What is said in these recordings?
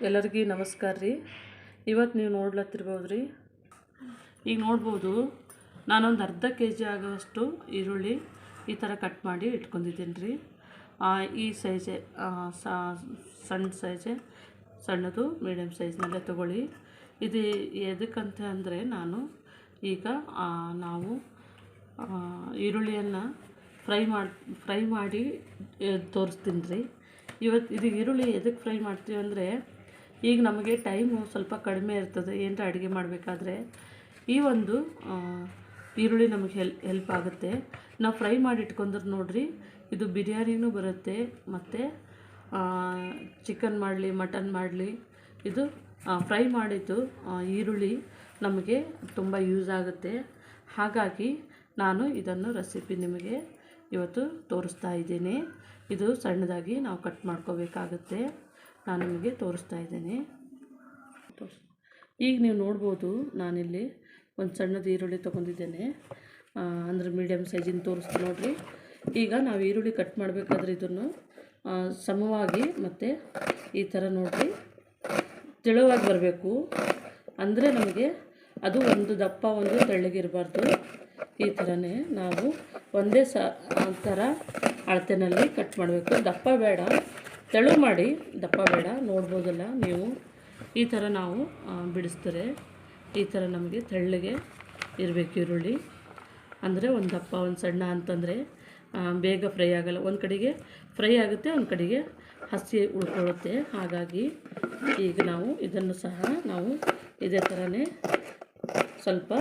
ಎಲ್ಲರಿಗೂ ನಮಸ್ಕಾರ ರೀ. ಇವತ್ತು ನೀವು ನೋಡ್ಲತ್ತಿರ್ಬೋದು ರೀ. ಈಗ ನೋಡ್ಬೋದು, ನಾನೊಂದು ಅರ್ಧ kg ಆಗೋಷ್ಟು ಈರುಳ್ಳಿ ಈ ಥರ ಕಟ್ ಮಾಡಿ ಇಟ್ಕೊಂಡಿದ್ದೀನಿ ರೀ. ಈ ಸೈಜೆ ಸಣ್ಣ ಸೈಜೆ, ಸಣ್ಣದು ಮೀಡಿಯಮ್ ಸೈಜ್ನಲ್ಲೇ ತೊಗೊಳ್ಳಿ. ಇದು ಎದಕ್ಕಂತ ಅಂದರೆ ಈಗ ನಾವು ಈರುಳ್ಳಿಯನ್ನು ಫ್ರೈ ಮಾಡಿ ತೋರಿಸ್ತೀನಿ ರೀ. ಇವತ್ತು ಇದು ಈರುಳ್ಳಿ ಎದಕ್ಕೆ ಫ್ರೈ ಮಾಡ್ತೀವಿ ಅಂದರೆ, ಈಗ ನಮಗೆ ಟೈಮು ಸ್ವಲ್ಪ ಕಡಿಮೆ ಇರ್ತದೆ ಏನರ ಅಡುಗೆ ಮಾಡಬೇಕಾದ್ರೆ ಈ ಒಂದು ಈರುಳ್ಳಿ ನಮಗೆ ಹೆಲ್ಪ್ ಆಗುತ್ತೆ. ನಾವು ಫ್ರೈ ಮಾಡಿ ಇಟ್ಕೊಂಡ್ರೆ ನೋಡಿರಿ, ಇದು ಬಿರಿಯಾನಿನೂ ಬರುತ್ತೆ, ಮತ್ತು ಚಿಕನ್ ಮಾಡಲಿ ಮಟನ್ ಮಾಡಲಿ ಇದು ಫ್ರೈ ಮಾಡಿದ್ದು ಈರುಳ್ಳಿ ನಮಗೆ ತುಂಬ ಯೂಸ್ ಆಗುತ್ತೆ. ಹಾಗಾಗಿ ನಾನು ಇದನ್ನು ರೆಸಿಪಿ ನಿಮಗೆ ಇವತ್ತು ತೋರಿಸ್ತಾ ಇದ್ದೀನಿ. ಇದು ಸಣ್ಣದಾಗಿ ನಾವು ಕಟ್ ಮಾಡ್ಕೋಬೇಕಾಗುತ್ತೆ. ನಾನು ನಿಮಗೆ ತೋರಿಸ್ತಾ ಇದ್ದೀನಿ. ಈಗ ನೀವು ನೋಡ್ಬೋದು, ನಾನಿಲ್ಲಿ ಒಂದು ಸಣ್ಣದು ಈರುಳ್ಳಿ ತೊಗೊಂಡಿದ್ದೇನೆ, ಅಂದರೆ ಮೀಡಿಯಮ್ ಸೈಜಿನ ತೋರಿಸ್ತೀನಿ ನೋಡಿರಿ. ಈಗ ನಾವು ಈರುಳ್ಳಿ ಕಟ್ ಮಾಡಬೇಕಾದ್ರೆ ಇದನ್ನು ಸಮವಾಗಿ ಮತ್ತು ಈ ಥರ ನೋಡಿರಿ ತೆಳುವಾಗಿ ಬರಬೇಕು. ಅಂದರೆ ನಮಗೆ ಅದು ಒಂದು ದಪ್ಪ ಒಂದು ತೆಳ್ಳಗಿರಬಾರ್ದು. ಈ ಥರನೇ ನಾವು ಒಂದೇ ಥರ ಅಳತೆನಲ್ಲಿ ಕಟ್ ಮಾಡಬೇಕು. ದಪ್ಪ ಬೇಡ, ತೆಳು ಮಾಡಿ, ದಪ್ಪ ಬೇಡ. ನೋಡ್ಬೋದಲ್ಲ ನೀವು, ಈ ಥರ ನಾವು ಬಿಡಿಸ್ತಾರೆ. ಈ ಥರ ನಮಗೆ ತೆಳ್ಳಗೆ ಇರಬೇಕು ಈರುಳ್ಳಿ. ಅಂದರೆ ಒಂದು ದಪ್ಪ ಒಂದು ಸಣ್ಣ ಅಂತಂದರೆ ಬೇಗ ಫ್ರೈ ಆಗೋಲ್ಲ. ಒಂದು ಕಡೆಗೆ ಫ್ರೈ ಆಗುತ್ತೆ, ಒಂದು ಕಡೆಗೆ ಹಸಿ ಉಳ್ಕೊಳ್ಳುತ್ತೆ. ಹಾಗಾಗಿ ಈಗ ನಾವು ಇದನ್ನು ಸಹ ನಾವು ಇದೇ ಥರನೇ ಸ್ವಲ್ಪ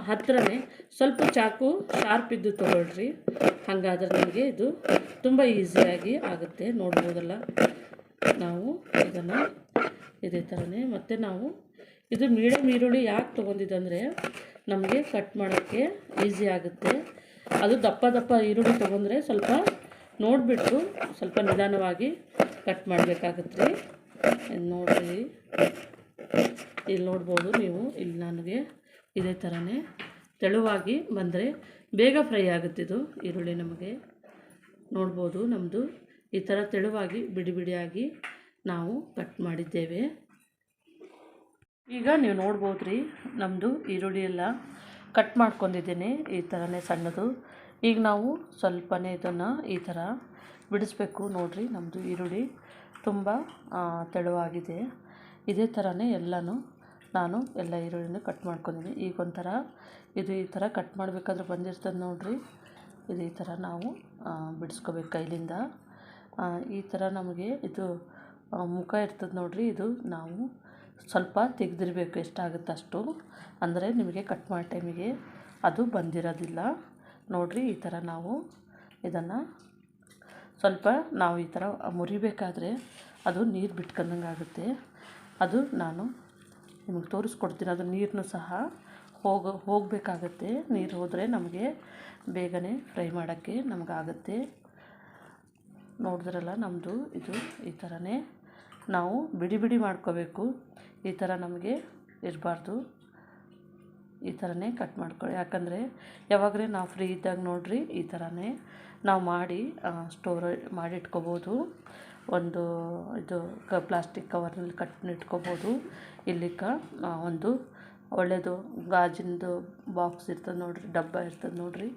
ಹತ್ತಿರನೇ ಸ್ವಲ್ಪ ಚಾಕು ಶಾರ್ಪ್ ಇದ್ದು ತೊಗೊಳ್ರಿ. ಹಾಗಾದ್ರೆ ನಮಗೆ ಇದು ತುಂಬ ಈಸಿಯಾಗಿ ಆಗುತ್ತೆ. ನೋಡ್ಬೋದಲ್ಲ, ನಾವು ಇದನ್ನು ಇದೇ ಥರನೇ. ಮತ್ತು ನಾವು ಇದು ಮೀಡಿಯಮ್ ಈರುಳ್ಳಿ ಯಾಕೆ ತೊಗೊಂಡಿದ್ದಂದರೆ, ನಮಗೆ ಕಟ್ ಮಾಡೋಕ್ಕೆ ಈಸಿ ಆಗುತ್ತೆ. ಅದು ದಪ್ಪ ದಪ್ಪ ಈರುಳ್ಳಿ ತೊಗೊಂಡ್ರೆ ಸ್ವಲ್ಪ ನೋಡಿಬಿಟ್ಟು ಸ್ವಲ್ಪ ನಿಧಾನವಾಗಿ ಕಟ್ ಮಾಡಬೇಕಾಗುತ್ತೆ ರೀ. ನೋಡಿರಿ, ಇಲ್ಲಿ ನೋಡ್ಬೋದು ನೀವು, ಇಲ್ಲಿ ನನಗೆ ಇದೇ ಥರನೇ ತೆಳುವಾಗಿ ಬಂದರೆ ಬೇಗ ಫ್ರೈ ಆಗುತ್ತಿದ್ದು ಈರುಳ್ಳಿ. ನಮಗೆ ನೋಡ್ಬೋದು, ನಮ್ಮದು ಈ ಥರ ತೆಳುವಾಗಿ ಬಿಡಿ ಬಿಡಿಯಾಗಿ ನಾವು ಕಟ್ ಮಾಡಿದ್ದೇವೆ. ಈಗ ನೀವು ನೋಡ್ಬೋದು ರೀ, ನಮ್ಮದು ಈರುಳ್ಳಿ ಎಲ್ಲ ಕಟ್ ಮಾಡ್ಕೊಂಡಿದ್ದೇನೆ ಈ ಥರನೇ ಸಣ್ಣದು. ಈಗ ನಾವು ಸ್ವಲ್ಪನೇ ಇದನ್ನು ಈ ಥರ ಬಿಡಿಸ್ಬೇಕು. ನೋಡಿರಿ, ನಮ್ಮದು ಈರುಳ್ಳಿ ತುಂಬ ತೆಳುವಾಗಿದೆ. ಇದೇ ಥರನೇ ಎಲ್ಲನೂ ನಾನು ಎಲ್ಲ ಈರುಳ್ಳಿನೂ ಕಟ್ ಮಾಡ್ಕೊಂಡಿದ್ದೀನಿ. ಈಗ ಒಂಥರ ಇದು ಈ ಥರ ಕಟ್ ಮಾಡಬೇಕಾದ್ರೆ ಬಂದಿರ್ತದೆ ನೋಡಿರಿ, ಇದು ಈ ಥರ ನಾವು ಬಿಡಿಸ್ಕೋಬೇಕು ಕೈಲಿಂದ. ಈ ಥರ ನಮಗೆ ಇದು ಮುಖ ಇರ್ತದೆ ನೋಡಿರಿ, ಇದು ನಾವು ಸ್ವಲ್ಪ ತೆಗೆದಿರಬೇಕು, ಎಷ್ಟಾಗುತ್ತೆ ಅಷ್ಟು. ಅಂದರೆ ನಿಮಗೆ ಕಟ್ ಮಾಡೋ ಟೈಮಿಗೆ ಅದು ಬಂದಿರೋದಿಲ್ಲ. ನೋಡಿರಿ, ಈ ಥರ ನಾವು ಇದನ್ನು ಸ್ವಲ್ಪ ನಾವು ಈ ಥರ ಮುರಿಬೇಕಾದ್ರೆ ಅದು ನೀರು ಬಿಟ್ಕೊಂಡಂಗೆ ಆಗುತ್ತೆ. ಅದು ನಾನು ನಿಮಗೆ ತೋರಿಸ್ಕೊಡ್ತೀನಿ. ಅದು ನೀರನ್ನು ಸಹ ಹೋಗಬೇಕಾಗತ್ತೆ. ನೀರು ಹೋದರೆ ನಮಗೆ ಬೇಗನೆ ಫ್ರೈ ಮಾಡೋಕ್ಕೆ ನಮಗಾಗುತ್ತೆ. ನೋಡಿದ್ರಲ್ಲ, ನಮ್ಮದು ಇದು ಈ ಥರನೇ ನಾವು ಬಿಡಿ ಬಿಡಿ ಮಾಡ್ಕೋಬೇಕು. ಈ ಥರ ನಮಗೆ ಇರಬಾರ್ದು. ಈ ಥರನೇ ಕಟ್ ಮಾಡ್ಕೊಳ್ಳಿ. ಯಾಕಂದರೆ ಯಾವಾಗಲೇ ನಾವು ಫ್ರೀ ಇದ್ದಾಗ ನೋಡಿರಿ, ಈ ಥರನೇ ನಾವು ಮಾಡಿ ಸ್ಟೋರ್ ಮಾಡಿ ಇಟ್ಕೋಬೋದು. ಒಂದು ಇದು ಪ್ಲಾಸ್ಟಿಕ್ ಕವರ್ನಲ್ಲಿ ಇಟ್ಕೋಬೋದು. ಒಂದು ಒಳ್ಳೆಯದು ಗಾಜಿನದು ಬಾಕ್ಸ್ ಇರ್ತದೆ ನೋಡಿರಿ, ಡಬ್ಬ ಇರ್ತದೆ ನೋಡಿರಿ,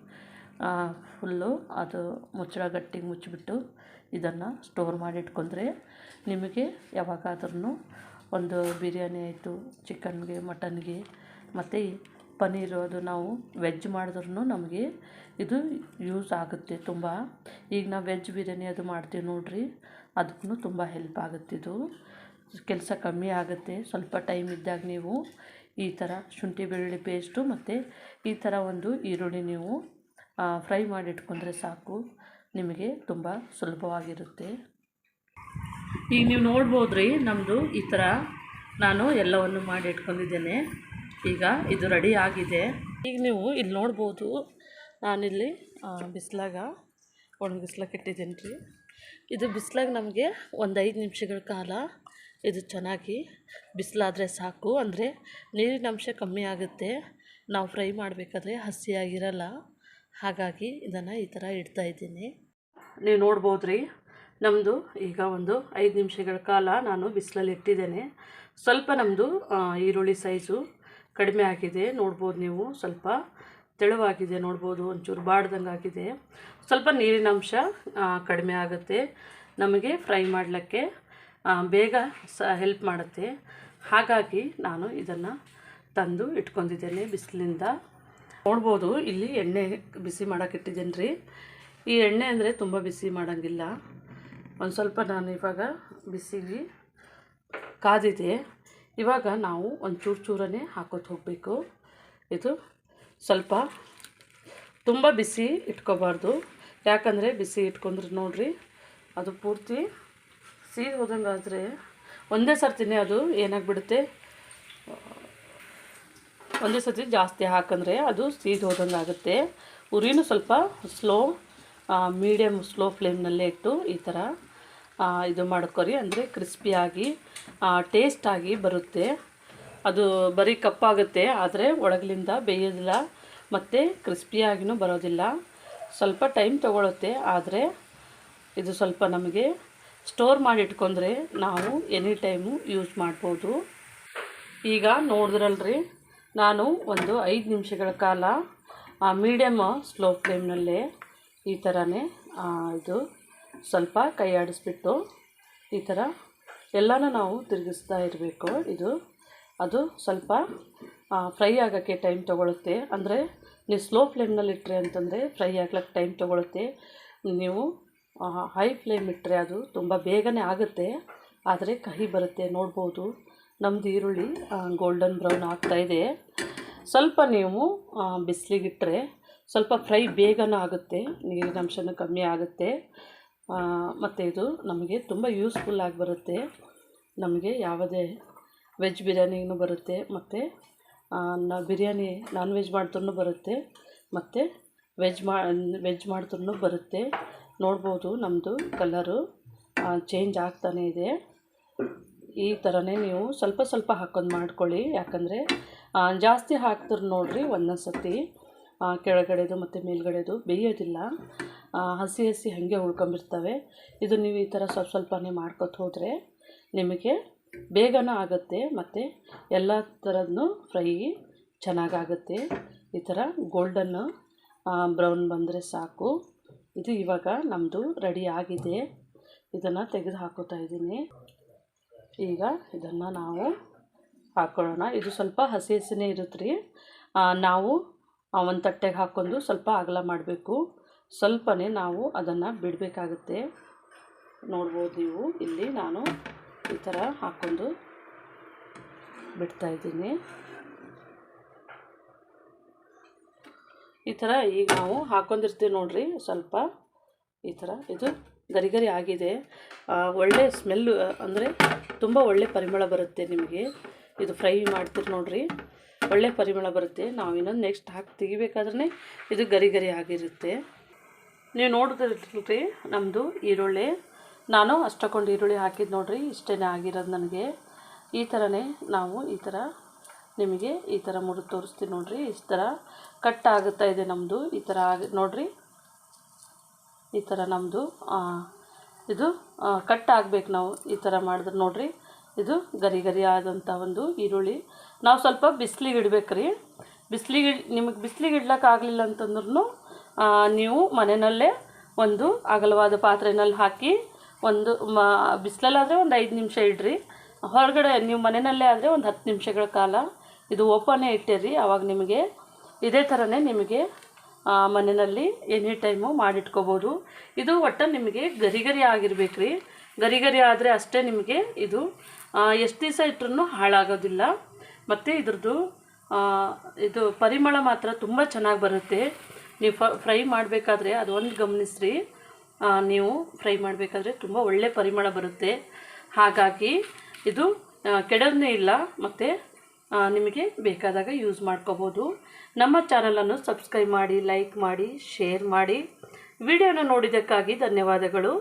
ಫುಲ್ಲು ಅದು ಮುಚ್ಚಳ ಗಟ್ಟಿಗೆ ಮುಚ್ಚಿಬಿಟ್ಟು ಇದನ್ನು ಸ್ಟೋರ್ ಮಾಡಿ ಇಟ್ಕೊಂಡ್ರೆ ನಿಮಗೆ ಯಾವಾಗಾದ್ರೂ ಒಂದು ಬಿರಿಯಾನಿ ಆಯಿತು, ಚಿಕನ್ಗೆ ಮಟನ್ಗೆ ಮತ್ತು ಪನ್ನೀರು, ಅದು ನಾವು ವೆಜ್ ಮಾಡಿದ್ರೂ ನಮಗೆ ಇದು ಯೂಸ್ ಆಗುತ್ತೆ ತುಂಬ. ಈಗ ನಾವು ವೆಜ್ ಬಿರಿಯಾನಿ ಅದು ಮಾಡ್ತೀವಿ ನೋಡಿರಿ, ಅದಕ್ಕೂ ತುಂಬ ಹೆಲ್ಪ್ ಆಗುತ್ತೆ. ಇದು ಕೆಲಸ ಕಮ್ಮಿ ಆಗುತ್ತೆ. ಸ್ವಲ್ಪ ಟೈಮ್ ಇದ್ದಾಗ ನೀವು ಈ ಥರ ಶುಂಠಿ ಬೆಳ್ಳುಳ್ಳಿ ಪೇಸ್ಟು ಮತ್ತು ಈ ಥರ ಒಂದು ಈರುಳ್ಳಿ ನೀವು ಫ್ರೈ ಮಾಡಿ ಇಟ್ಕೊಂಡ್ರೆ ಸಾಕು, ನಿಮಗೆ ತುಂಬ ಸುಲಭವಾಗಿರುತ್ತೆ. ಈಗ ನೀವು ನೋಡ್ಬೋದು ರೀ, ನಮ್ಮದು ಈ ಥರ ನಾನು ಎಲ್ಲವನ್ನು ಮಾಡಿ ಇಟ್ಕೊಂಡಿದ್ದೇನೆ. ಈಗ ಇದು ರೆಡಿ ಆಗಿದೆ. ಈಗ ನೀವು ಇಲ್ಲಿ ನೋಡ್ಬೋದು, ನಾನಿಲ್ಲಿ ಬಿಸಿಲಾಗ ಒಣಗಿಸ್ಲಕ್ಕೆ ಇಟ್ಟಿದ್ದೀನಿ ರೀ. ಇದು ಬಿಸಿಲಾಗ ನಮಗೆ ಒಂದು 5 ನಿಮಿಷಗಳ ಕಾಲ ಇದು ಚೆನ್ನಾಗಿ ಬಿಸಿಲಾದರೆ ಸಾಕು. ಅಂದರೆ ನೀರಿನ ಅಂಶ ಕಮ್ಮಿ ಆಗುತ್ತೆ, ನಾವು ಫ್ರೈ ಮಾಡಬೇಕಾದ್ರೆ ಹಸಿಯಾಗಿರಲ್ಲ. ಹಾಗಾಗಿ ಇದನ್ನು ಈ ಥರ ಇಡ್ತಾಯಿದ್ದೀನಿ. ನೀವು ನೋಡ್ಬೋದು ರೀ, ನಮ್ಮದು ಈಗ ಒಂದು 5 ನಿಮಿಷಗಳ ಕಾಲ ನಾನು ಬಿಸಿಲಲ್ಲಿ ಇಟ್ಟಿದ್ದೇನೆ. ಸ್ವಲ್ಪ ನಮ್ಮದು ಈರುಳ್ಳಿ ಸೈಜು ಕಡಿಮೆ ಆಗಿದೆ, ನೋಡ್ಬೋದು ನೀವು. ಸ್ವಲ್ಪ ತೆಳುವಾಗಿದೆ ನೋಡ್ಬೋದು, ಒಂಚೂರು ಬಾಡ್ದಂಗೆ ಆಗಿದೆ. ಸ್ವಲ್ಪ ನೀರಿನ ಅಂಶ ಕಡಿಮೆ ಆಗುತ್ತೆ, ನಮಗೆ ಫ್ರೈ ಮಾಡಲಿಕ್ಕೆ ಬೇಗ ಹೆಲ್ಪ್ ಮಾಡುತ್ತೆ. ಹಾಗಾಗಿ ನಾನು ಇದನ್ನು ತಂದು ಇಟ್ಕೊಂಡಿದ್ದೇನೆ ಬಿಸಿಲಿಂದ. ನೋಡ್ಬೋದು ಇಲ್ಲಿ ಎಣ್ಣೆ ಬಿಸಿ ಮಾಡೋಕೆ ಇಟ್ಟಿದ್ದೇನೆ ರೀ. ಈ ಎಣ್ಣೆ ಅಂದರೆ ತುಂಬ ಬಿಸಿ ಮಾಡೋಂಗಿಲ್ಲ, ಒಂದು ಸ್ವಲ್ಪ ನಾನು ಇವಾಗ ಬಿಸಿಗೆ ಕಾದಿದೆ. ಇವಾಗ ನಾವು ಒಂದು ಚೂರನೇ ಹಾಕೋತ ಹೋಗಬೇಕು. ಇದು ಸ್ವಲ್ಪ ತುಂಬ ಬಿಸಿ ಇಟ್ಕೋಬಾರ್ದು, ಯಾಕಂದರೆ ಬಿಸಿ ಇಟ್ಕೊಂಡ್ರೆ ನೋಡಿರಿ ಅದು ಪೂರ್ತಿ ಸೀದ್ ಹೋದಂಗೆ ಆದರೆ ಒಂದೇ ಸರ್ತಿನೇ ಅದು ಏನಾಗಿಬಿಡುತ್ತೆ, ಒಂದೇ ಸರ್ತಿ ಜಾಸ್ತಿ ಹಾಕಂದರೆ ಅದು ಸೀದ್ ಹೋದಂಗೆ ಆಗುತ್ತೆ. ಉರಿನೂ ಸ್ವಲ್ಪ ಮೀಡಿಯಮ್ ಸ್ಲೋ ಫ್ಲೇಮ್ನಲ್ಲೇ ಇಟ್ಟು ಈ ಥರ ಇದು ಮಾಡ್ಕೊರಿ, ಅಂದರೆ ಕ್ರಿಸ್ಪಿಯಾಗಿ ಟೇಸ್ಟಾಗಿ ಬರುತ್ತೆ. ಅದು ಬರೀ ಕಪ್ಪಾಗುತ್ತೆ, ಆದರೆ ಒಳಗಲಿಂದ ಬೇಯೋದಿಲ್ಲ ಮತ್ತು ಕ್ರಿಸ್ಪಿಯಾಗಿಯೂ ಬರೋದಿಲ್ಲ. ಸ್ವಲ್ಪ ಟೈಮ್ ತೊಗೊಳುತ್ತೆ, ಆದರೆ ಇದು ಸ್ವಲ್ಪ ನಮಗೆ ಸ್ಟೋರ್ ಮಾಡಿ ಇಟ್ಕೊಂಡ್ರೆ ನಾವು ಎನಿ ಟೈಮು ಯೂಸ್ ಮಾಡ್ಬೋದು. ಈಗ ನೋಡಿದ್ರಲ್ರಿ, ನಾನು ಒಂದು 5 ನಿಮಿಷಗಳ ಕಾಲ ಮೀಡಿಯಮ್ ಸ್ಲೋ ಫ್ಲೇಮ್ನಲ್ಲೇ ಈ ಥರನೇ ಇದು ಸ್ವಲ್ಪ ಕೈ ಆಡಿಸ್ಬಿಟ್ಟು ಈ ಥರ ಎಲ್ಲನೂ ನಾವು ತಿರುಗಿಸ್ತಾ ಇರಬೇಕು. ಅದು ಸ್ವಲ್ಪ ಫ್ರೈ ಆಗೋಕ್ಕೆ ಟೈಮ್ ತೊಗೊಳುತ್ತೆ. ಅಂದರೆ ನೀವು ಸ್ಲೋ ಫ್ಲೇಮ್ನಲ್ಲಿ ಇಟ್ಟರೆ ಅಂತಂದರೆ ಫ್ರೈ ಆಗ್ಲಿಕ್ಕೆ ಟೈಮ್ ತೊಗೊಳುತ್ತೆ. ನೀವು ಹೈ ಫ್ಲೇಮ್ ಇಟ್ಟರೆ ಅದು ತುಂಬ ಬೇಗನೆ ಆಗುತ್ತೆ, ಆದರೆ ಕಹಿ ಬರುತ್ತೆ. ನೋಡ್ಬೋದು ನಮ್ಮದು ಈರುಳ್ಳಿ ಗೋಲ್ಡನ್ ಬ್ರೌನ್ ಆಗ್ತಾಯಿದೆ. ಸ್ವಲ್ಪ ನೀವು ಬಿಸಿಲಿಗಿಟ್ಟರೆ ಸ್ವಲ್ಪ ಫ್ರೈ ಬೇಗನೆ ಆಗುತ್ತೆ, ನೀರಿನ ಅಂಶನೂ ಕಮ್ಮಿ ಆಗುತ್ತೆ. ಮತ್ತು ಇದು ನಮಗೆ ತುಂಬ ಯೂಸ್ಫುಲ್ಲಾಗಿ ಬರುತ್ತೆ. ನಮಗೆ ಯಾವುದೇ ವೆಜ್ ಬಿರಿಯಾನಿಗೂ ಬರುತ್ತೆ, ಮತ್ತು ಬಿರಿಯಾನಿ ನಾನ್ ವೆಜ್ ಮಾಡಿದ್ರೂ ಬರುತ್ತೆ, ಮತ್ತು ವೆಜ್ ಮಾಡಿದ್ರೂ ಬರುತ್ತೆ. ನೋಡ್ಬೋದು ನಮ್ಮದು ಕಲರು ಚೇಂಜ್ ಆಗ್ತಾನೇ ಇದೆ. ಈ ಥರನೇ ನೀವು ಸ್ವಲ್ಪ ಸ್ವಲ್ಪ ಹಾಕೊಂಡು ಮಾಡ್ಕೊಳ್ಳಿ, ಯಾಕಂದರೆ ಜಾಸ್ತಿ ಹಾಕ್ತಾರೆ ನೋಡಿರಿ ಒಂದೊಂದು ಸತಿ ಕೆಳಗಡೆದು ಮತ್ತು ಮೇಲ್ಗಡೆದು ಬೇಯೋದಿಲ್ಲ, ಹಸಿ ಹಾಗೆ ಉಳ್ಕೊಂಬಿರ್ತವೆ. ಇದು ನೀವು ಈ ಥರ ಸ್ವಲ್ಪ ಸ್ವಲ್ಪನೇ ಮಾಡ್ಕೊತ ಹೋದರೆ ನಿಮಗೆ ಬೇಗನೆ ಆಗುತ್ತೆ, ಮತ್ತು ಎಲ್ಲ ಥರದ್ದು ಫ್ರೈ ಚೆನ್ನಾಗಾಗುತ್ತೆ. ಈ ಥರ ಗೋಲ್ಡನ್ ಬ್ರೌನ್ ಬಂದರೆ ಸಾಕು. ಇದು ಇವಾಗ ನಮ್ಮದು ರೆಡಿ ಆಗಿದೆ, ಇದನ್ನು ತೆಗೆದು ಹಾಕೋತಾ ಇದ್ದೀನಿ. ಈಗ ಇದನ್ನು ನಾವು ಹಾಕ್ಕೊಳ್ಳೋಣ. ಇದು ಸ್ವಲ್ಪ ಹಸಿನೇ ಇರುತ್ತೆ ರೀ. ನಾವು ಒಂದು ತಟ್ಟೆಗೆ ಹಾಕ್ಕೊಂಡು ಸ್ವಲ್ಪ ಅಗಲ ಮಾಡಬೇಕು, ಸ್ವಲ್ಪನೇ ನಾವು ಅದನ್ನು ಬಿಡಬೇಕಾಗುತ್ತೆ. ನೋಡ್ಬೋದು ನೀವು, ಇಲ್ಲಿ ನಾನು ಈ ಥರ ಹಾಕ್ಕೊಂಡು ಬಿಡ್ತಾಯಿದ್ದೀನಿ. ಈ ಥರ ಈಗ ನಾವು ಹಾಕ್ಕೊಂಡಿರ್ತೀವಿ ನೋಡಿರಿ, ಸ್ವಲ್ಪ ಈ ಥರ ಇದು ಗರಿ ಆಗಿದೆ. ಒಳ್ಳೆ ಸ್ಮೆಲ್ಲು, ಅಂದರೆ ತುಂಬ ಒಳ್ಳೆ ಪರಿಮಳ ಬರುತ್ತೆ ನಿಮಗೆ. ಇದು ಫ್ರೈ ಮಾಡ್ತೀರಿ ನೋಡಿರಿ, ಒಳ್ಳೆ ಪರಿಮಳ ಬರುತ್ತೆ. ನಾವು ಇನ್ನೊಂದು ನೆಕ್ಸ್ಟ್ ತೆಗಿಬೇಕಾದ್ರೆ ಇದು ಗರಿ ಆಗಿರುತ್ತೆ. ನೀವು ನೋಡಿದ್ರಿ ನಮ್ಮದು ಈರುಳ್ಳಿ, ನಾನು ಅಷ್ಟೊಂದು ಈರುಳ್ಳಿ ಹಾಕಿದ್ದು ನೋಡಿರಿ, ಇಷ್ಟೇ ಆಗಿರೋದು ನನಗೆ. ಈ ಥರನೇ ನಾವು ಈ ಥರ ನಿಮಗೆ ಈ ಥರ ಮುರಿದು ತೋರಿಸ್ತೀನಿ ನೋಡಿರಿ. ಇಷ್ಟು ಥರ ಕಟ್ ಆಗುತ್ತಾ ಇದೆ ನಮ್ಮದು. ಈ ಥರ ನೋಡಿರಿ, ಈ ಥರ ನಮ್ಮದು ಇದು ಕಟ್ ಆಗಬೇಕು. ನಾವು ಈ ಥರ ಮಾಡಿದ್ರೆ ನೋಡಿರಿ, ಇದು ಗರಿ ಆದಂಥ ಒಂದು ಈರುಳ್ಳಿ. ನಾವು ಸ್ವಲ್ಪ ಬಿಸಿಲಿಗೆ ಇಡ್ಬೇಕು ರೀ. ನಿಮಗೆ ಬಿಸಿಲಿಗೆ ಇಡ್ಲಿಕ್ಕೆ ಆಗಲಿಲ್ಲ ಅಂತಂದ್ರೂ ನೀವು ಮನೆಯಲ್ಲೇ ಒಂದು ಅಗಲವಾದ ಪಾತ್ರೆಯಲ್ಲಿ ಹಾಕಿ ಒಂದು ಬಿಸಿಲಲ್ಲಾದರೆ ಒಂದು 5 ನಿಮಿಷ ಇಡ್ರಿ. ಹೊರಗಡೆ ನೀವು ಮನೆಯಲ್ಲೇ ಆದರೆ ಒಂದು 10 ನಿಮಿಷಗಳ ಕಾಲ ಇದು ಓಪನ್ನೇ ಇಟ್ಟಿರಿ. ಆವಾಗ ನಿಮಗೆ ಇದೇ ಥರನೇ ನಿಮಗೆ ಮನೆಯಲ್ಲಿ ಎನಿ ಟೈಮು ಮಾಡಿಟ್ಕೋಬೋದು. ಇದು ಒಟ್ಟು ನಿಮಗೆ ಗರಿ ಆಗಿರ್ಬೇಕು ರೀ. ಗರಿ ಆದರೆ ಅಷ್ಟೇ ನಿಮಗೆ ಇದು ಎಷ್ಟು ದಿವಸ ಇಟ್ಟರೂ ಹಾಳಾಗೋದಿಲ್ಲ. ಮತ್ತು ಇದ್ರದ್ದು ಇದು ಪರಿಮಳ ಮಾತ್ರ ತುಂಬ ಚೆನ್ನಾಗಿ ಬರುತ್ತೆ. ನೀವು ಫ್ರೈ ಮಾಡಬೇಕಾದ್ರೆ ಅದು ಒಂದು ಗಮನಿಸ್ರಿ, ನೀವು ಫ್ರೈ ಮಾಡಬೇಕಾದ್ರೆ ತುಂಬ ಒಳ್ಳೆ ಪರಿಮಳ ಬರುತ್ತೆ. ಹಾಗಾಗಿ ಇದು ಕೆಡೋದೇ ಇಲ್ಲ, ಮತ್ತು ನಿಮಗೆ ಬೇಕಾದಾಗ ಯೂಸ್ ಮಾಡ್ಕೋಬೋದು. ನಮ್ಮ ಚಾನಲನ್ನು ಸಬ್ಸ್ಕ್ರೈಬ್ ಮಾಡಿ, ಲೈಕ್ ಮಾಡಿ, ಶೇರ್ ಮಾಡಿ. ವಿಡಿಯೋನ ನೋಡಿದ್ದಕ್ಕಾಗಿ ಧನ್ಯವಾದಗಳು.